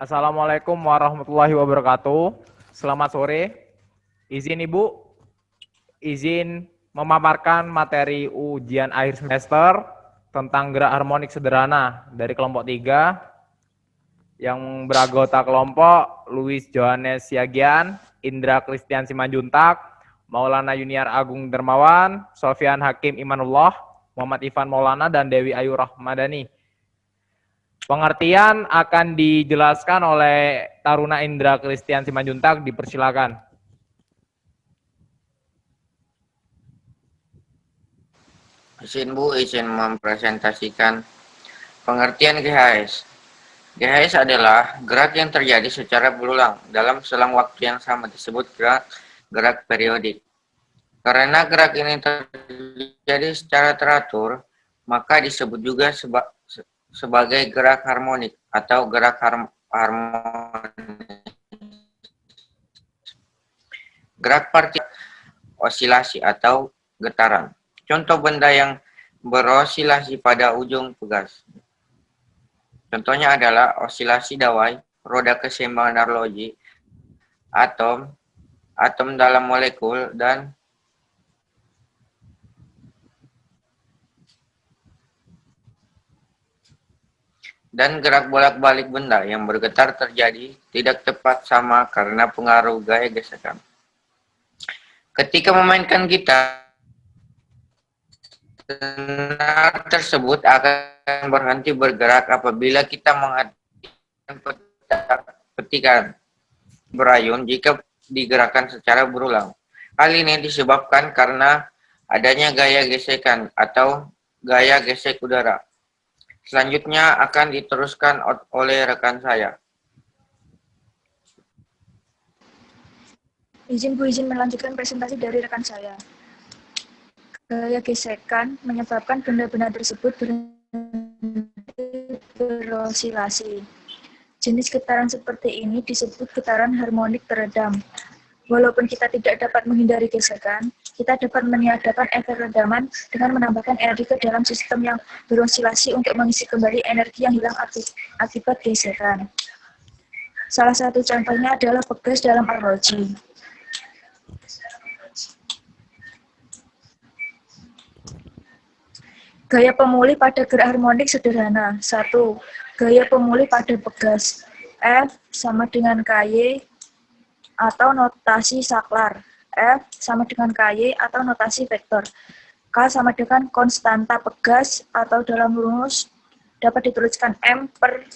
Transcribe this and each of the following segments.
Assalamualaikum warahmatullahi wabarakatuh. Selamat sore. Izin Ibu, izin memaparkan materi ujian akhir semester tentang gerak harmonik sederhana dari kelompok 3 yang beranggota kelompok Luis Johannes Siagian, Indra Kristian Simanjuntak, Maulana Yuniar Agung Dermawan, Sofyan Hakim Imanullah, Muhammad Ivan Maulana, dan Dewi Ayu Rahmadani. Pengertian akan dijelaskan oleh Taruna Indra Kristian Simanjuntak, dipersilakan. Izin mempresentasikan pengertian GHS. GHS adalah gerak yang terjadi secara berulang dalam selang waktu yang sama, disebut gerak periodik. Karena gerak ini terjadi secara teratur, maka disebut juga sebagai gerak harmonik atau gerak harmonik. Gerak partikel, osilasi atau getaran. Contoh benda yang berosilasi pada ujung pegas. Contohnya adalah osilasi dawai, roda keseimbangan arloji, atom, atom dalam molekul, dan gerak bolak-balik benda yang bergetar terjadi tidak tepat sama karena pengaruh gaya gesekan. Ketika memainkan gitar, senar tersebut akan berhenti bergerak apabila kita mengaktifkan petikan berayun jika digerakkan secara berulang. Hal ini disebabkan karena adanya gaya gesekan atau gaya gesek udara. Selanjutnya akan diteruskan oleh rekan saya. Izin melanjutkan presentasi dari rekan saya. Gaya gesekan menyebabkan benda-benda tersebut berosilasi. Jenis getaran seperti ini disebut getaran harmonik teredam. Walaupun kita tidak dapat menghindari gesekan, kita dapat meniadakan efek redaman dengan menambahkan energi ke dalam sistem yang berosilasi untuk mengisi kembali energi yang hilang akibat gesekan. Salah satu contohnya adalah pegas dalam arloji. Gaya pemulih pada gerak harmonik sederhana. 1. Gaya pemulih pada pegas. F sama dengan KY atau notasi saklar. F sama dengan KY atau notasi vektor. K sama dengan konstanta pegas atau dalam rumus dapat dituliskan M per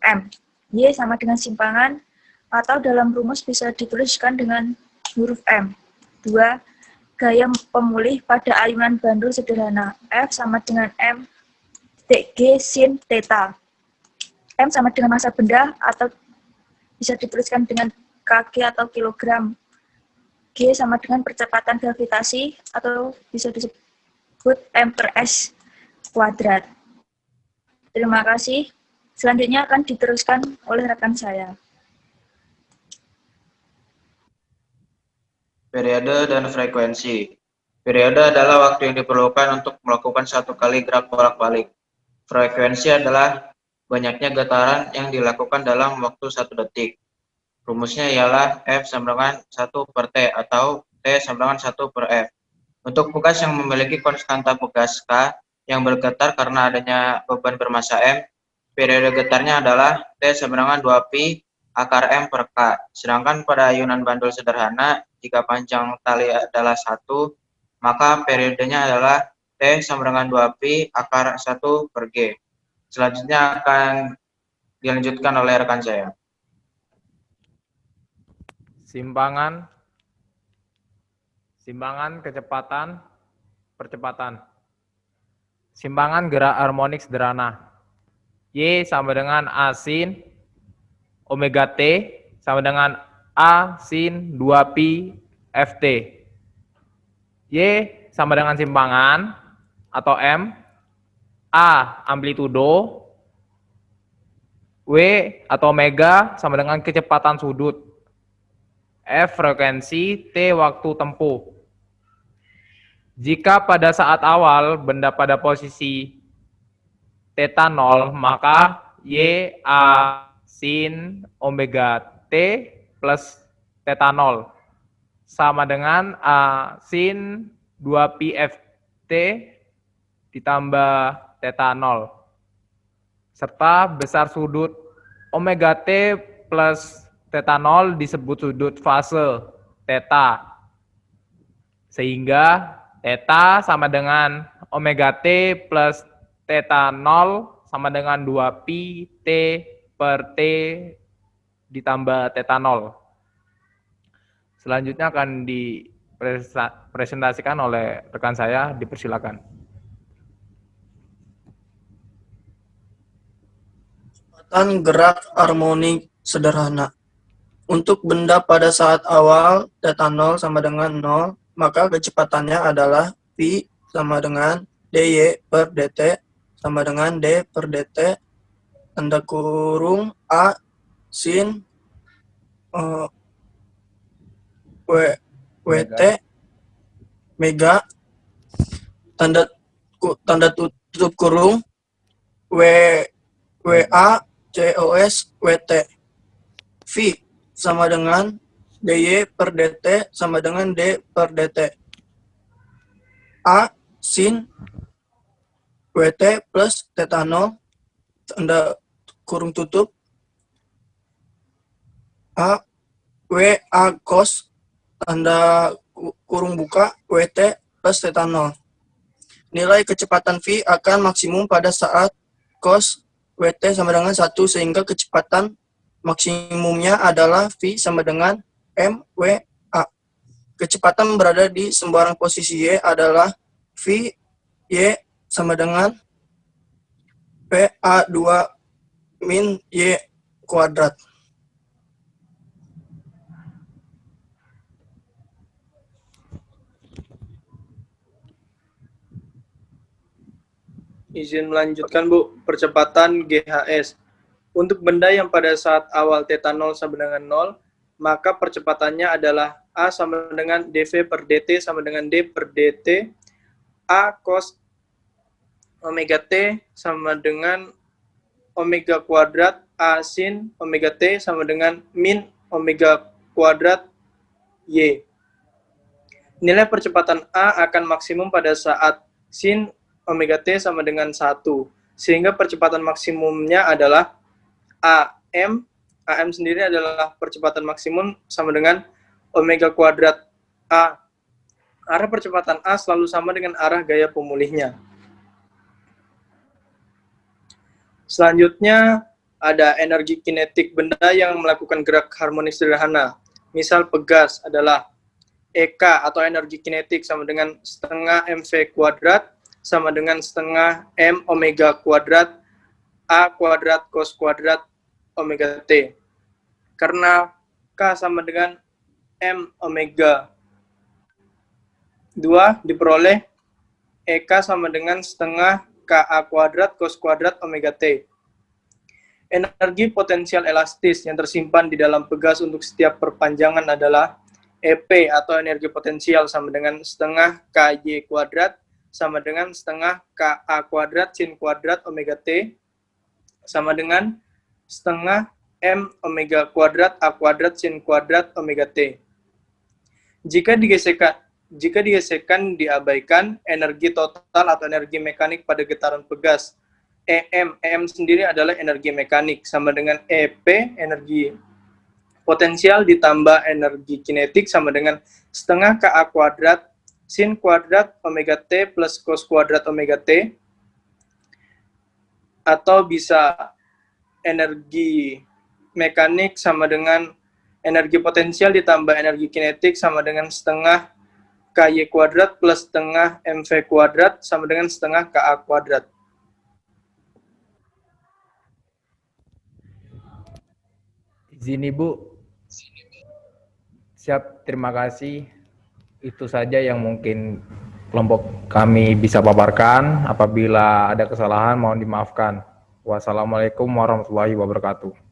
M. Y sama dengan simpangan atau dalam rumus bisa dituliskan dengan huruf M. 2. Gaya pemulih pada ayunan bandul sederhana. F sama dengan M G sin theta. M sama dengan massa benda atau bisa dituliskan dengan kg atau kilogram. G sama dengan percepatan gravitasi atau bisa disebut M per S kuadrat. Terima kasih. Selanjutnya akan diteruskan oleh rekan saya. Periode dan frekuensi. Periode adalah waktu yang diperlukan untuk melakukan satu kali gerak bolak-balik. Frekuensi adalah banyaknya getaran yang dilakukan dalam waktu 1 detik. Rumusnya ialah F sama dengan 1 per T atau T sama dengan 1 per F. Untuk pegas yang memiliki konstanta pegas K yang bergetar karena adanya beban bermassa M, periode getarnya adalah T sama dengan 2pi akar M per K. Sedangkan pada ayunan bandul sederhana, jika panjang tali adalah 1, maka periodenya adalah T sama dengan 2pi akar 1 per G. Selanjutnya akan dilanjutkan oleh rekan saya. Simpangan, kecepatan, percepatan. Simpangan gerak harmonik sederhana. Y sama dengan A sin omega T sama dengan A sin 2pi Ft. Y sama dengan simpangan atau M, A amplitudo, W atau omega sama dengan kecepatan sudut, F frekuensi, T waktu tempuh. Jika pada saat awal benda pada posisi θ 0, maka Y, A sin omega T plus theta 0 sama dengan A sin 2pi Ft ditambah theta 0 serta besar sudut omega T plus theta 0 disebut sudut fase theta. Sehingga theta sama dengan omega T plus theta 0 sama dengan 2pi T per T ditambah theta 0. Selanjutnya akan dipresentasikan oleh rekan saya, dipersilakan. Kecepatan gerak harmonik sederhana. Untuk benda pada saat awal theta 0 sama dengan 0, maka kecepatannya adalah V sama dengan dy per dt sama dengan d per dt tanda kurung a sin wt mega tanda tutup kurung wa cos wt. V sama dengan dy per dt sama dengan d per dt. A sin wt plus theta 0 tanda kurung tutup A wa cos tanda kurung buka wt plus theta 0. Nilai kecepatan V akan maksimum pada saat cos wt sama dengan 1 sehingga kecepatan maksimumnya adalah V sama dengan mwa. Kecepatan berada di sembarang posisi Y adalah V Y sama dengan PA2 min Y kuadrat. Izin melanjutkan, Bu. Percepatan GHS. Untuk benda yang pada saat awal theta 0 sama dengan 0, maka percepatannya adalah A sama dengan dv per dt sama dengan d per dt, A cos omega t sama dengan omega kuadrat A sin omega t sama dengan min omega kuadrat y. Nilai percepatan A akan maksimum pada saat sin omega t sama dengan 1, sehingga percepatan maksimumnya adalah AM sendiri adalah percepatan maksimum sama dengan omega kuadrat A. Arah percepatan A selalu sama dengan arah gaya pemulihnya. Selanjutnya ada energi kinetik benda yang melakukan gerak harmonik sederhana. Misal pegas adalah EK atau energi kinetik sama dengan setengah mv kuadrat sama dengan setengah m omega kuadrat A kuadrat cos kuadrat omega T. Karena K sama dengan M omega 2 diperoleh EK sama dengan setengah KA kuadrat cos kuadrat omega T. Energi potensial elastis yang tersimpan di dalam pegas untuk setiap perpanjangan adalah EP atau energi potensial sama dengan setengah KY kuadrat sama dengan setengah KA kuadrat sin kuadrat omega T sama dengan setengah M omega kuadrat A kuadrat sin kuadrat omega T. Jika digesekkan diabaikan, energi total atau energi mekanik pada getaran pegas EM sendiri adalah energi mekanik sama dengan EP energi potensial ditambah energi kinetik sama dengan setengah KA kuadrat sin kuadrat omega T plus cos kuadrat omega T, atau bisa energi mekanik sama dengan energi potensial ditambah energi kinetik sama dengan setengah KY kuadrat plus setengah MV kuadrat sama dengan setengah KA kuadrat. Izin Ibu. Siap, terima kasih. Itu saja yang mungkin kelompok kami bisa paparkan. Apabila ada kesalahan mohon dimaafkan. Wassalamualaikum warahmatullahi wabarakatuh.